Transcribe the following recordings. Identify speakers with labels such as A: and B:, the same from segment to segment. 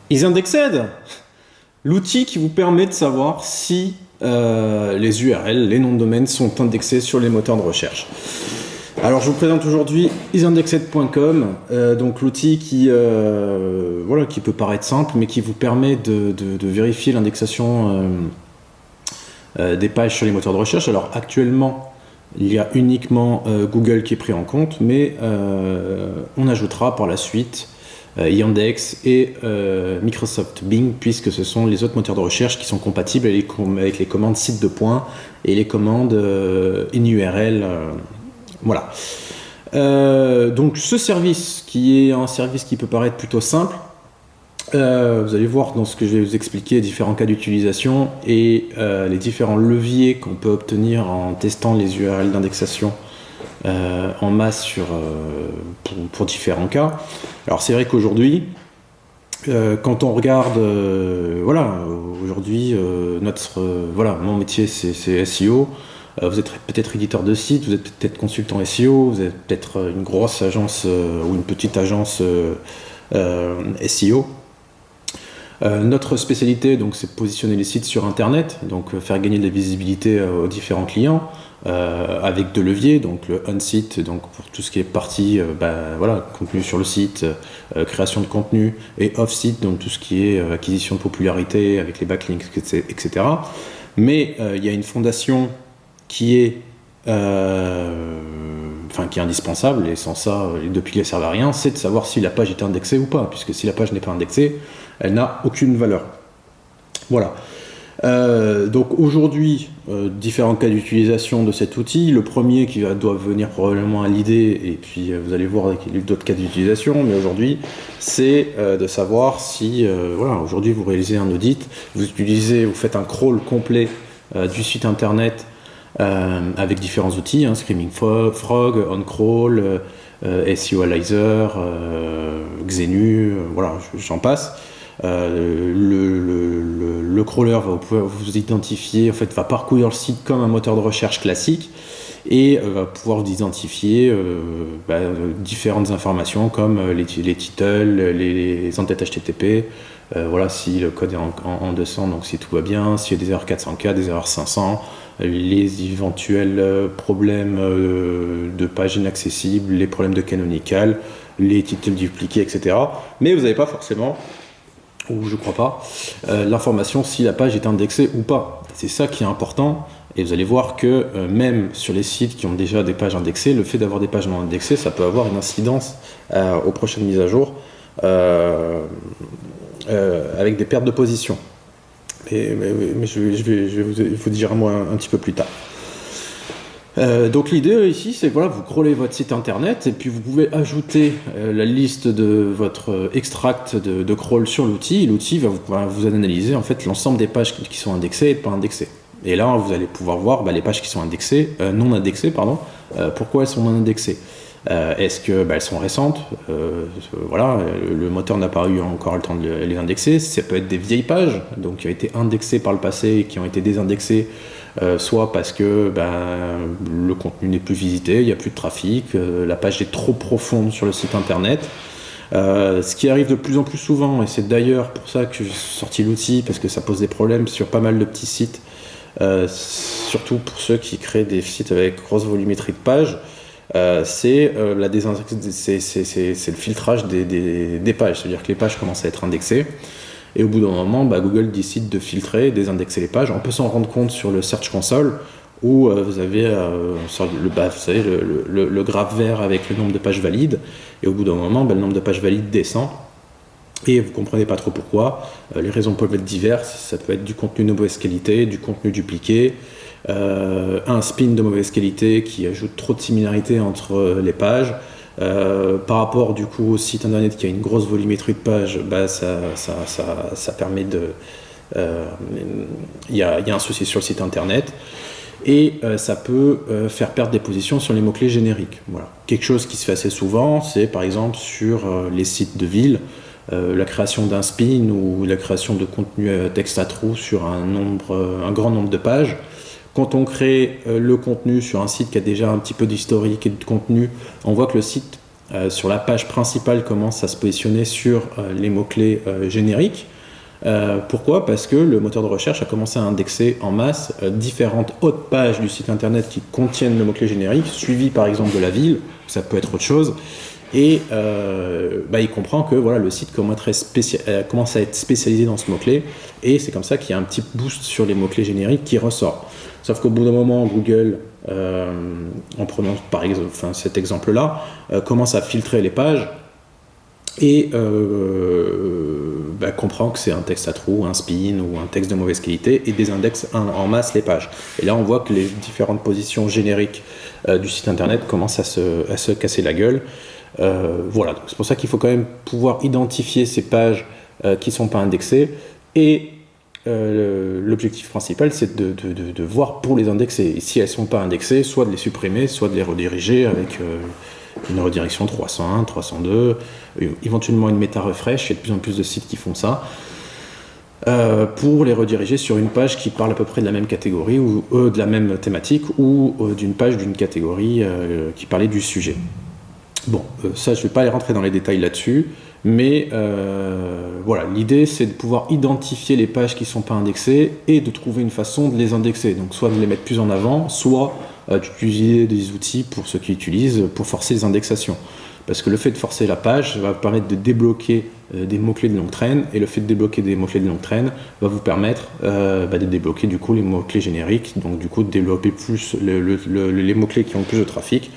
A: EasyIndexed, l'outil qui vous permet de savoir si les URL, les noms de domaine sont indexés sur les moteurs de recherche. Alors je vous présente aujourd'hui easyindexed.com, donc l'outil qui peut paraître simple mais qui vous permet de vérifier l'indexation des pages sur les moteurs de recherche. Alors actuellement il y a uniquement Google qui est pris en compte, mais on ajoutera par la suite Yandex et Microsoft Bing, puisque ce sont les autres moteurs de recherche qui sont compatibles avec les commandes site de points et les commandes in URL. Voilà. Donc ce service, qui est un service qui peut paraître plutôt simple, vous allez voir dans ce que je vais vous expliquer, différents cas d'utilisation et les différents leviers qu'on peut obtenir en testant les URL d'indexation en masse pour différents cas. Alors c'est vrai qu'aujourd'hui, quand on regarde, aujourd'hui, mon métier c'est SEO. Vous êtes peut-être éditeur de site, vous êtes peut-être consultant SEO, vous êtes peut-être une grosse agence ou une petite agence SEO. Notre spécialité, donc, c'est de positionner les sites sur Internet, donc faire gagner de la visibilité aux différents clients, avec deux leviers, donc le on-site, donc pour tout ce qui est partie, contenu sur le site, création de contenu, et off-site, donc tout ce qui est acquisition de popularité avec les backlinks, etc. Mais il y a une fondation qui est indispensable, et sans ça, depuis ne servent à rien, c'est de savoir si la page est indexée ou pas, puisque si la page n'est pas indexée, elle n'a aucune valeur. Voilà. Donc aujourd'hui, différents cas d'utilisation de cet outil. Le premier qui doit venir probablement à l'idée, et puis vous allez voir avec d'autres cas d'utilisation, mais aujourd'hui, c'est de savoir si, aujourd'hui vous réalisez un audit, vous faites un crawl complet du site internet avec différents outils, Screaming Frog, OnCrawl, SEO Analyzer, Xenu, j'en passe. Le crawler va pouvoir vous identifier, va parcourir le site comme un moteur de recherche classique et va pouvoir vous identifier différentes informations comme les titres, les entêtes HTTP, si le code est en 200, donc si tout va bien, s'il y a des erreurs 404, des erreurs 500, les éventuels problèmes de pages inaccessibles, les problèmes de canonical, les titres dupliqués, etc. Mais vous n'avez pas forcément, ou je crois pas, l'information si la page est indexée ou pas. C'est ça qui est important, et vous allez voir que même sur les sites qui ont déjà des pages indexées, le fait d'avoir des pages non indexées, ça peut avoir une incidence aux prochaines mises à jour avec des pertes de position. Mais je vais vous dire moi un petit peu plus tard. Donc l'idée ici, c'est que vous crawlez votre site internet et puis vous pouvez ajouter la liste de votre extract de crawl sur l'outil. L'outil va vous analyser en fait l'ensemble des pages qui sont indexées et pas indexées. Et là, vous allez pouvoir voir les pages qui sont non indexées, pourquoi elles sont non indexées. Est-ce que elles sont récentes, le moteur n'a pas eu encore le temps de les indexer. Ça peut être des vieilles pages, donc qui ont été indexées par le passé et qui ont été désindexées, soit parce que le contenu n'est plus visité, il n'y a plus de trafic, la page est trop profonde sur le site internet. Ce qui arrive de plus en plus souvent, et c'est d'ailleurs pour ça que j'ai sorti l'outil, parce que ça pose des problèmes sur pas mal de petits sites, surtout pour ceux qui créent des sites avec grosse volumétrie de pages. C'est le filtrage des pages, c'est-à-dire que les pages commencent à être indexées et au bout d'un moment Google décide de filtrer, désindexer les pages. On peut s'en rendre compte sur le Search Console où vous avez le graphe vert avec le nombre de pages valides, et au bout d'un moment le nombre de pages valides descend et vous ne comprenez pas trop pourquoi. Les raisons peuvent être diverses, ça peut être du contenu de mauvaise qualité, du contenu dupliqué, un spin de mauvaise qualité qui ajoute trop de similarité entre les pages, par rapport du coup au site internet qui a une grosse volumétrie de pages, ça permet de il y a un souci sur le site internet, et ça peut faire perdre des positions sur les mots-clés génériques. Voilà. Quelque chose qui se fait assez souvent, c'est par exemple sur les sites de ville, la création d'un spin ou la création de contenu texte à trous sur un grand nombre de pages. Quand on crée le contenu sur un site qui a déjà un petit peu d'historique et de contenu, on voit que le site sur la page principale commence à se positionner sur les mots-clés génériques. Pourquoi ? Parce que le moteur de recherche a commencé à indexer en masse différentes autres pages du site internet qui contiennent le mot-clé générique, suivi par exemple de la ville, ça peut être autre chose, et il comprend que le site commence à être spécialisé dans ce mot-clé, et c'est comme ça qu'il y a un petit boost sur les mots-clés génériques qui ressort. Sauf qu'au bout d'un moment, Google, en prenant par exemple cet exemple-là, commence à filtrer les pages, et comprend que c'est un texte à trous, un spin ou un texte de mauvaise qualité et désindexe en masse les pages. Et là on voit que les différentes positions génériques du site internet commencent à se casser la gueule. Donc c'est pour ça qu'il faut quand même pouvoir identifier ces pages qui ne sont pas indexées, et l'objectif principal c'est de voir pour les indexer. Et si elles ne sont pas indexées, soit de les supprimer, soit de les rediriger avec une redirection 301, 302, éventuellement une méta-refresh. Il y a de plus en plus de sites qui font ça, pour les rediriger sur une page qui parle à peu près de la même catégorie ou de la même thématique, ou d'une page d'une catégorie qui parlait du sujet. Bon, ça je ne vais pas aller rentrer dans les détails là-dessus, mais l'idée c'est de pouvoir identifier les pages qui ne sont pas indexées et de trouver une façon de les indexer, donc soit de les mettre plus en avant, soit d'utiliser des outils pour ceux qui utilisent pour forcer les indexations. Parce que le fait de forcer la page va vous permettre de débloquer des mots-clés de longue traîne, et le fait de débloquer des mots-clés de longue traîne va vous permettre de débloquer du coup les mots-clés génériques, donc du coup de développer plus les mots-clés qui ont plus de trafic,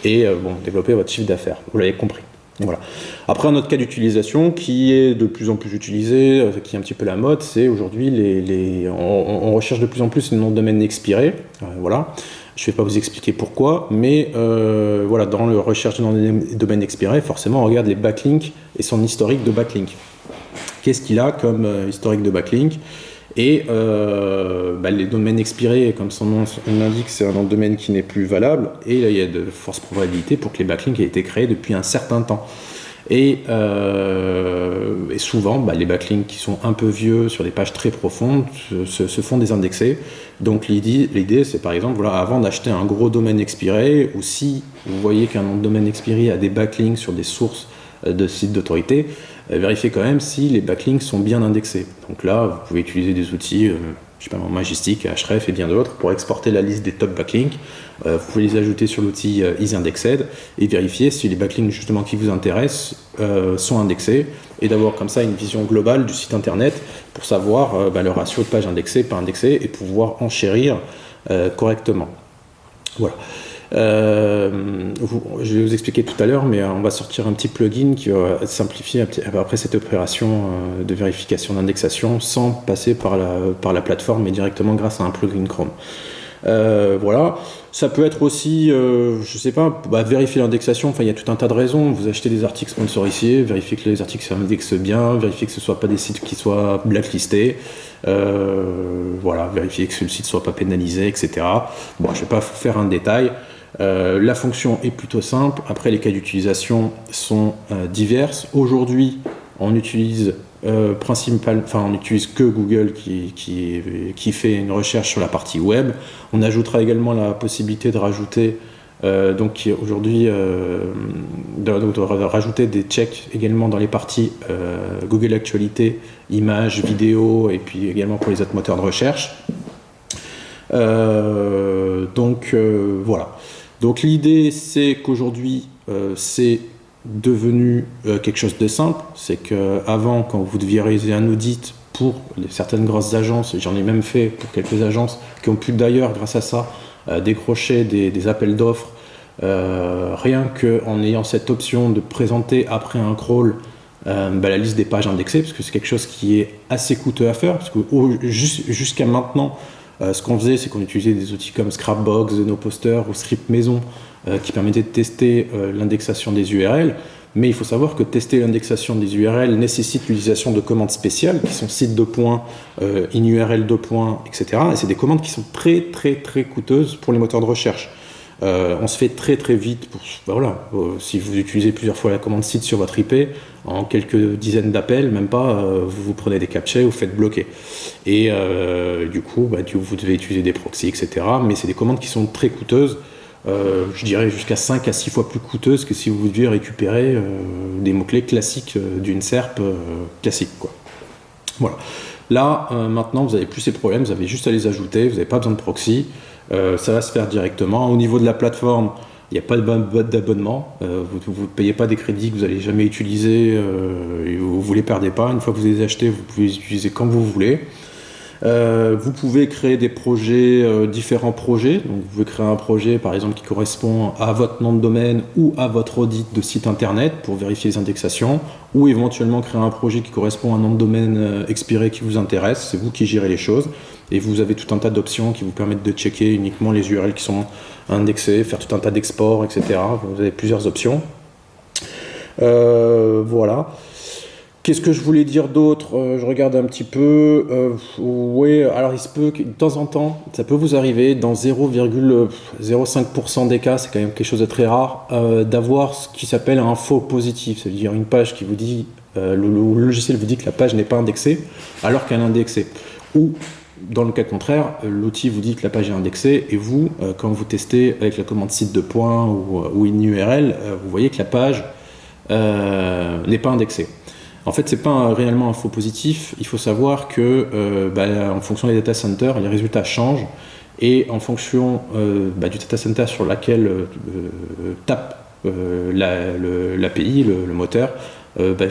A: et développer votre chiffre d'affaires. Vous l'avez compris. Voilà. Après, un autre cas d'utilisation qui est de plus en plus utilisé, qui est un petit peu la mode, c'est aujourd'hui on recherche de plus en plus les noms de domaine expirés. Je ne vais pas vous expliquer pourquoi, mais dans le recherche de noms de domaine expirés, forcément on regarde les backlinks et son historique de backlink. Qu'est-ce qu'il a comme historique de backlink ? Et les domaines expirés, comme son nom l'indique, c'est un nom de domaine qui n'est plus valable, et là il y a de fortes probabilités pour que les backlinks aient été créés depuis un certain temps. Et souvent, les backlinks qui sont un peu vieux sur des pages très profondes se font désindexer. Donc l'idée c'est par exemple, avant d'acheter un gros domaine expiré, ou si vous voyez qu'un nom de domaine expiré a des backlinks sur des sources de sites d'autorité, vérifiez quand même si les backlinks sont bien indexés. Donc là, vous pouvez utiliser des outils, Majestic, Ahref et bien d'autres, pour exporter la liste des top backlinks. Vous pouvez les ajouter sur l'outil EasyIndexed et vérifier si les backlinks justement qui vous intéressent sont indexés, et d'avoir comme ça une vision globale du site internet pour savoir le ratio de pages indexées, pas indexées, et pouvoir enchérir correctement. Voilà. Je vais vous expliquer tout à l'heure, mais on va sortir un petit plugin qui va simplifier après cette opération de vérification d'indexation sans passer par la plateforme, mais directement grâce à un plugin Chrome. Ça peut être aussi, vérifier l'indexation. Il y a tout un tas de raisons. Vous achetez des articles sponsorisés, vérifiez que les articles s'indexent bien, vérifiez que ce ne soient pas des sites qui soient blacklistés, vérifier que le site ne soit pas pénalisé, etc. Je ne vais pas vous faire un détail. La fonction est plutôt simple. Après, les cas d'utilisation sont diverses. Aujourd'hui, on utilise on utilise que Google qui fait une recherche sur la partie web. On ajoutera également la possibilité de rajouter aujourd'hui de rajouter des checks également dans les parties Google Actualité, images, vidéos, et puis également pour les autres moteurs de recherche. Donc l'idée c'est qu'aujourd'hui c'est devenu quelque chose de simple. C'est qu'avant, quand vous deviez réaliser un audit pour certaines grosses agences, j'en ai même fait pour quelques agences qui ont pu d'ailleurs grâce à ça décrocher des appels d'offres, rien qu'en ayant cette option de présenter après un crawl la liste des pages indexées, parce que c'est quelque chose qui est assez coûteux à faire, parce que jusqu'à maintenant ce qu'on faisait, c'est qu'on utilisait des outils comme Scrapbox, Zenoposter ou Script Maison qui permettaient de tester l'indexation des URL. Mais il faut savoir que tester l'indexation des URL nécessite l'utilisation de commandes spéciales qui sont site de points, inurl de points, etc. Et c'est des commandes qui sont très très très coûteuses pour les moteurs de recherche. On se fait très très vite. Si vous utilisez plusieurs fois la commande site sur votre IP, en quelques dizaines d'appels, même pas, vous prenez des captchas, vous faites bloquer. Et du coup, vous devez utiliser des proxys, etc. Mais c'est des commandes qui sont très coûteuses. je dirais jusqu'à 5 à 6 fois plus coûteuse que si vous deviez récupérer des mots-clés classiques d'une SERP classique, quoi. Voilà. Là, maintenant, vous n'avez plus ces problèmes, vous avez juste à les ajouter, vous n'avez pas besoin de proxy, ça va se faire directement. Au niveau de la plateforme, il n'y a pas d'abonnement, vous ne payez pas des crédits que vous n'allez jamais utiliser et vous ne les perdez pas. Une fois que vous les achetez, vous pouvez les utiliser quand vous voulez. Vous pouvez créer des projets, différents projets. Donc, vous pouvez créer un projet, par exemple, qui correspond à votre nom de domaine ou à votre audit de site internet pour vérifier les indexations, ou éventuellement créer un projet qui correspond à un nom de domaine expiré qui vous intéresse. C'est vous qui gérez les choses. Et vous avez tout un tas d'options qui vous permettent de checker uniquement les URL qui sont indexés, faire tout un tas d'exports, etc. Vous avez plusieurs options. Voilà. Qu'est-ce que je voulais dire d'autre? Je regarde un petit peu. Oui, alors il se peut que de temps en temps, ça peut vous arriver, dans 0,05% des cas, c'est quand même quelque chose de très rare, d'avoir ce qui s'appelle un faux positif. C'est-à-dire une page qui vous dit, le logiciel vous dit que la page n'est pas indexée, alors qu'elle est indexée. Ou, dans le cas contraire, l'outil vous dit que la page est indexée, et vous, quand vous testez avec la commande site de points ou une URL, vous voyez que la page n'est pas indexée. En fait, c'est pas réellement un faux positif. Il faut savoir que, en fonction des data centers, les résultats changent, et en fonction du data center sur laquelle tape l'API, le moteur,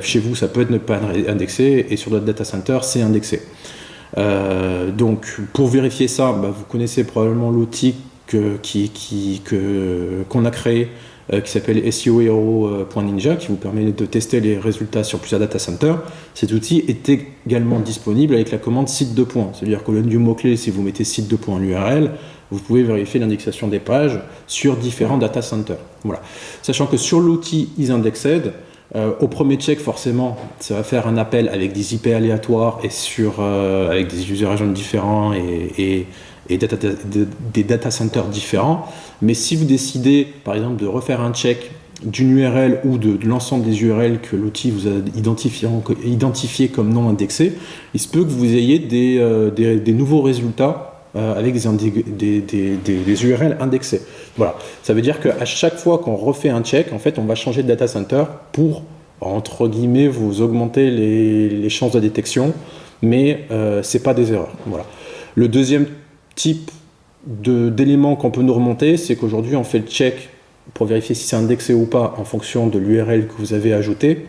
A: chez vous, ça peut être ne pas indexé, et sur d'autres data centers, c'est indexé. Donc, pour vérifier ça, vous connaissez probablement l'outil qu'on a créé, qui s'appelle SEOhero.ninja, qui vous permet de tester les résultats sur plusieurs data centers. Cet outil est également disponible avec la commande site de points. C'est-à-dire qu'au lieu du mot-clé, si vous mettez site de points l'URL, vous pouvez vérifier l'indexation des pages sur différents data centers. Voilà. Sachant que sur l'outil isIndexed, au premier check, forcément, ça va faire un appel avec des IP aléatoires et avec des user agents différents et des data centers différents. Mais si vous décidez, par exemple, de refaire un check d'une URL ou de l'ensemble des URL que l'outil vous a identifié comme non indexés, il se peut que vous ayez des nouveaux résultats avec des URL indexés. Voilà. Ça veut dire qu'à chaque fois qu'on refait un check, en fait, on va changer de data center pour, entre guillemets, vous augmenter les chances de détection, mais c'est pas des erreurs. Voilà. Le deuxième type d'éléments qu'on peut nous remonter, c'est qu'aujourd'hui on fait le check pour vérifier si c'est indexé ou pas en fonction de l'URL que vous avez ajouté,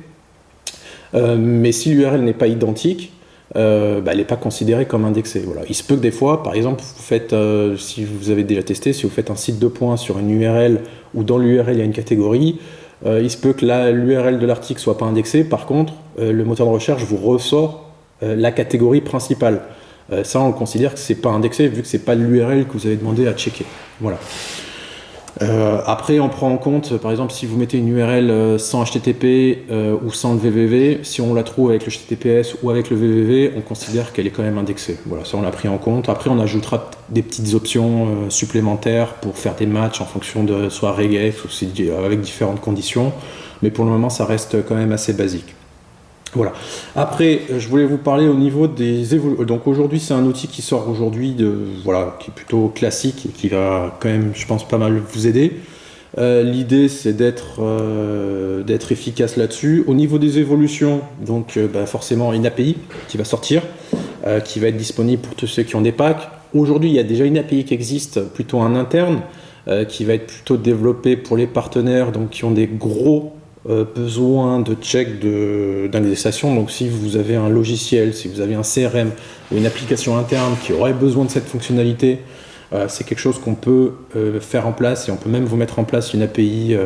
A: mais si l'URL n'est pas identique, elle n'est pas considérée comme indexée. Voilà. Il se peut que des fois, par exemple, vous faites, si vous avez déjà testé, si vous faites un site de points sur une URL où dans l'URL il y a une catégorie, il se peut que l'URL de l'article soit pas indexée. Par contre, le moteur de recherche vous ressort la catégorie principale. Ça, on considère que c'est pas indexé vu que c'est pas l'URL que vous avez demandé à checker. Voilà. Après, on prend en compte, par exemple, si vous mettez une URL sans HTTP ou sans le www, si on la trouve avec le HTTPS ou avec le www, on considère qu'elle est quand même indexée. Voilà, ça on l'a pris en compte. Après, on ajoutera des petites options supplémentaires pour faire des matchs en fonction de soit regex ou avec différentes conditions. Mais pour le moment, ça reste quand même assez basique. Voilà. Après, je voulais vous parler au niveau des évolutions. Donc aujourd'hui, c'est un outil qui sort aujourd'hui, qui est plutôt classique et qui va quand même, je pense, pas mal vous aider. L'idée, c'est d'être efficace là-dessus. Au niveau des évolutions, donc forcément une API qui va sortir, qui va être disponible pour tous ceux qui ont des packs. Aujourd'hui, il y a déjà une API qui existe, plutôt en interne, qui va être plutôt développée pour les partenaires, donc qui ont des gros besoin de check d'indexation. Donc si vous avez un logiciel, si vous avez un CRM ou une application interne qui aurait besoin de cette fonctionnalité, c'est quelque chose qu'on peut faire en place, et on peut même vous mettre en place une API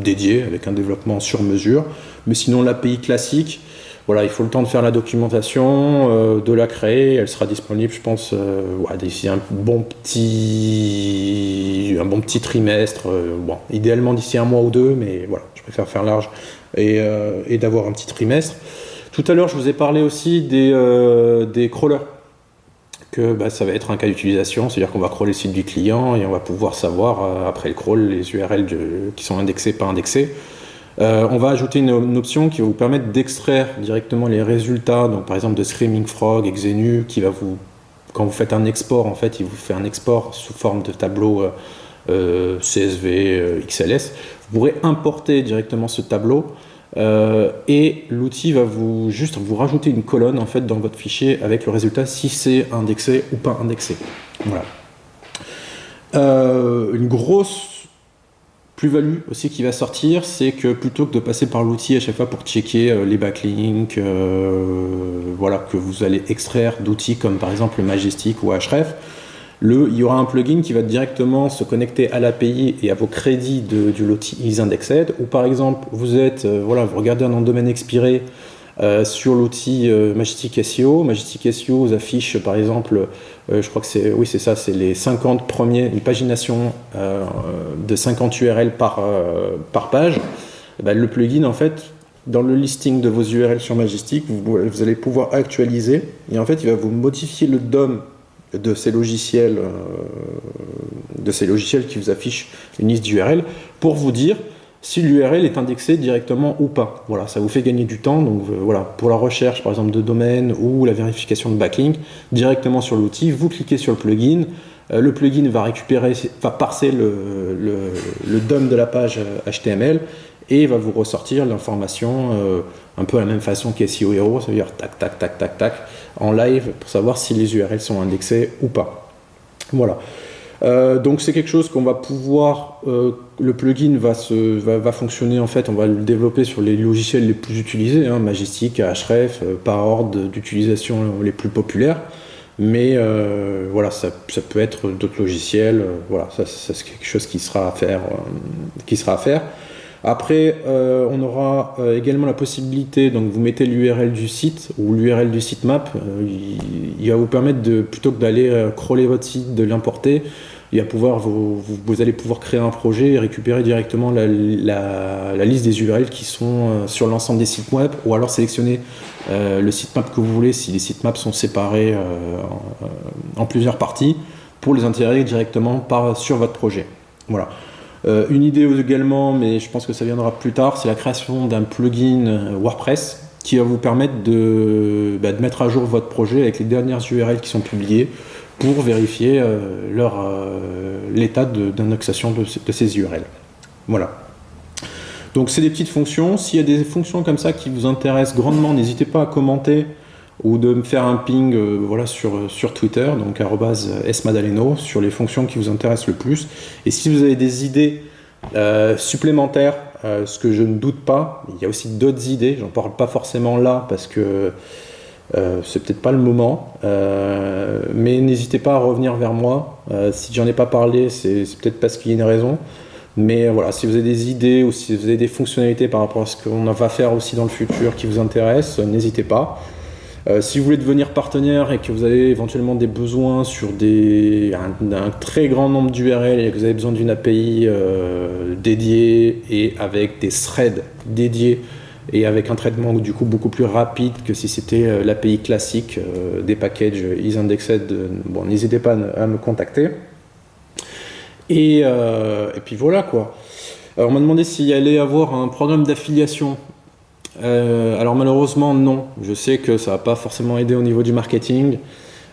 A: dédiée avec un développement sur mesure. Mais sinon, l'API classique, voilà, il faut le temps de faire la documentation, de la créer. Elle sera disponible, je pense, d'ici un bon petit trimestre. Idéalement d'ici un mois ou deux, mais voilà, je préfère faire large et d'avoir un petit trimestre. Tout à l'heure, je vous ai parlé aussi des crawlers. Que ça va être un cas d'utilisation, c'est-à-dire qu'on va crawler le site du client et on va pouvoir savoir, après le crawl, les URL qui sont indexés, pas indexés. On va ajouter une option qui va vous permettre d'extraire directement les résultats, donc par exemple de Screaming Frog et Xenu, qui va quand vous faites un export, en fait, il vous fait un export sous forme de tableau CSV, XLS, vous pourrez importer directement ce tableau et l'outil va vous rajouter une colonne en fait dans votre fichier avec le résultat si c'est indexé ou pas indexé. Voilà. Une grosse plus-value aussi qui va sortir, c'est que plutôt que de passer par l'outil à chaque fois pour checker les backlinks, voilà, que vous allez extraire d'outils comme par exemple Majestic ou Ahref, il y aura un plugin qui va directement se connecter à l'API et à vos crédits du l'outil isIndexed, ou par exemple vous regardez un nom de domaine expiré sur l'outil Majestic SEO. Majestic SEO vous affiche par exemple, je crois que c'est les 50 premiers, une pagination de 50 URL par page. Le plugin en fait, dans le listing de vos URL sur Majestic, vous allez pouvoir actualiser et en fait il va vous modifier le DOM de ces logiciels qui vous affichent une liste d'URL pour vous dire si l'URL est indexée directement ou pas. Voilà, ça vous fait gagner du temps. Donc voilà, pour la recherche par exemple de domaine ou la vérification de backlink, directement sur l'outil, vous cliquez sur le plugin va parser le DOM de la page HTML et va vous ressortir l'information un peu à la même façon qu'SEO Hero, ça veut dire tac, tac, tac, tac, tac, en live pour savoir si les URL sont indexées ou pas. Voilà. Donc c'est quelque chose qu'on va pouvoir, le plugin va fonctionner en fait, on va le développer sur les logiciels les plus utilisés, Majestic, Ahref, par ordre d'utilisation les plus populaires. Mais voilà, ça peut être d'autres logiciels, voilà, ça c'est quelque chose qui sera à faire. Après, on aura également la possibilité, donc vous mettez l'URL du site ou l'URL du sitemap, il va vous permettre plutôt que d'aller crawler votre site, de l'importer, vous allez pouvoir créer un projet et récupérer directement la liste des URL qui sont sur l'ensemble des sites web, ou alors sélectionner le sitemap que vous voulez si les sitemaps sont séparés en plusieurs parties pour les intégrer directement sur votre projet. Voilà. Une idée également, mais je pense que ça viendra plus tard, c'est la création d'un plugin WordPress qui va vous permettre de mettre à jour votre projet avec les dernières URL qui sont publiées pour vérifier l'état d'indexation de ces URL. Voilà. Donc c'est des petites fonctions. S'il y a des fonctions comme ça qui vous intéressent grandement, n'hésitez pas à commenter ou de me faire un ping sur Twitter, donc @smadaleno, sur les fonctions qui vous intéressent le plus. Et si vous avez des idées supplémentaires, ce que je ne doute pas, il y a aussi d'autres idées, j'en parle pas forcément là parce que c'est peut-être pas le moment, mais n'hésitez pas à revenir vers moi. Si j'en ai pas parlé, c'est peut-être parce qu'il y a une raison. Mais voilà, si vous avez des idées ou si vous avez des fonctionnalités par rapport à ce qu'on va faire aussi dans le futur qui vous intéressent, n'hésitez pas. Si vous voulez devenir partenaire et que vous avez éventuellement des besoins sur un très grand nombre d'URL et que vous avez besoin d'une API dédiée et avec des threads dédiés et avec un traitement du coup beaucoup plus rapide que si c'était l'API classique des packages isIndexed, n'hésitez pas à me contacter. Et puis voilà quoi. Alors on m'a demandé s'il y allait avoir un programme d'affiliation. Alors malheureusement non, je sais que ça va pas forcément aider au niveau du marketing.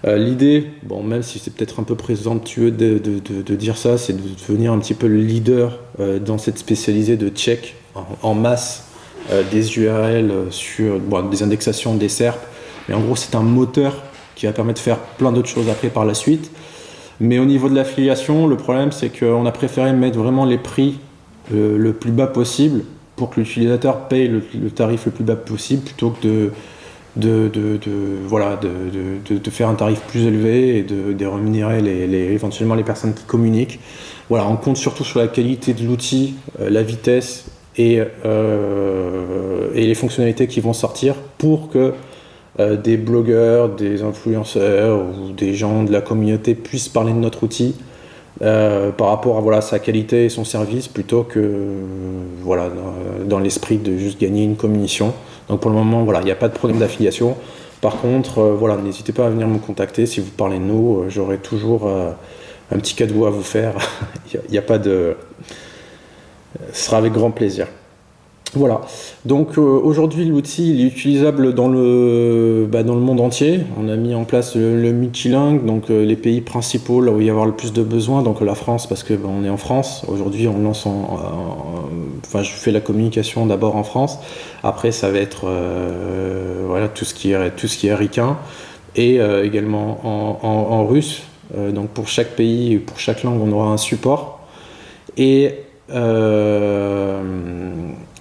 A: L'idée, même si c'est peut-être un peu présomptueux de dire ça, c'est de devenir un petit peu le leader dans cette spécialisée de check en masse des URL sur des indexations des SERP. Mais en gros c'est un moteur qui va permettre de faire plein d'autres choses après par la suite. Mais au niveau de l'affiliation, le problème c'est qu'on a préféré mettre vraiment les prix le plus bas possible pour que l'utilisateur paye le tarif le plus bas possible plutôt que de faire un tarif plus élevé et de rémunérer éventuellement les personnes qui communiquent. Voilà, on compte surtout sur la qualité de l'outil, la vitesse et les fonctionnalités qui vont sortir pour que des blogueurs, des influenceurs ou des gens de la communauté puissent parler de notre outil par rapport à sa qualité et son service plutôt que dans l'esprit de juste gagner une commission. Donc pour le moment, il n'y a pas de problème d'affiliation. Par contre, n'hésitez pas à venir me contacter. Si vous parlez de nous, j'aurai toujours un petit cadeau à vous faire. Il y a pas de... Ce sera avec grand plaisir. Voilà. Donc aujourd'hui, l'outil il est utilisable dans le monde entier. On a mis en place le multilingue, donc les pays principaux là où il y a avoir le plus de besoins, donc la France parce que on est en France. Aujourd'hui, on lance enfin, je fais la communication d'abord en France. Après, ça va être voilà tout ce qui est ricain et également en russe. Donc pour chaque pays, pour chaque langue, on aura un support. Et euh,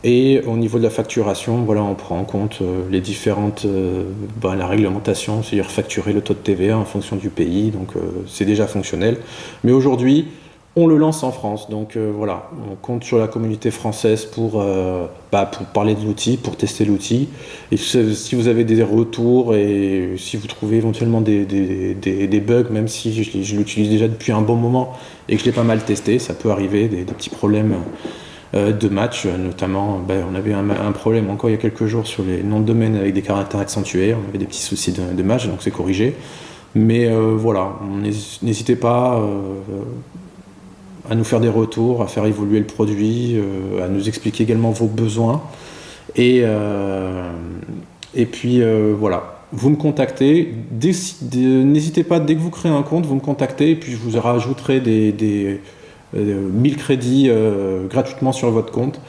A: et au niveau de la facturation, voilà, on prend en compte les différentes, la réglementation, c'est-à-dire facturer le taux de TVA en fonction du pays, donc c'est déjà fonctionnel. Mais aujourd'hui, on le lance en France, donc voilà, on compte sur la communauté française pour parler de l'outil, pour tester l'outil. Et si vous avez des retours et si vous trouvez éventuellement des bugs, même si je l'utilise déjà depuis un bon moment et que je l'ai pas mal testé, ça peut arriver, des petits problèmes de match, notamment on avait un problème encore il y a quelques jours sur les noms de domaine avec des caractères accentués, on avait des petits soucis de match, donc c'est corrigé. Mais voilà, n'hésitez pas à nous faire des retours, à faire évoluer le produit, à nous expliquer également vos besoins. Et puis voilà, vous me contactez, n'hésitez pas, dès que vous créez un compte, vous me contactez et puis je vous rajouterai des 1000 crédits gratuitement sur votre compte.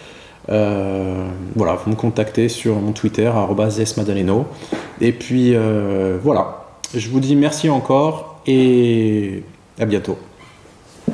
A: Voilà, vous me contactez sur mon Twitter, @zesmadaleno. Et puis voilà, je vous dis merci encore et à bientôt.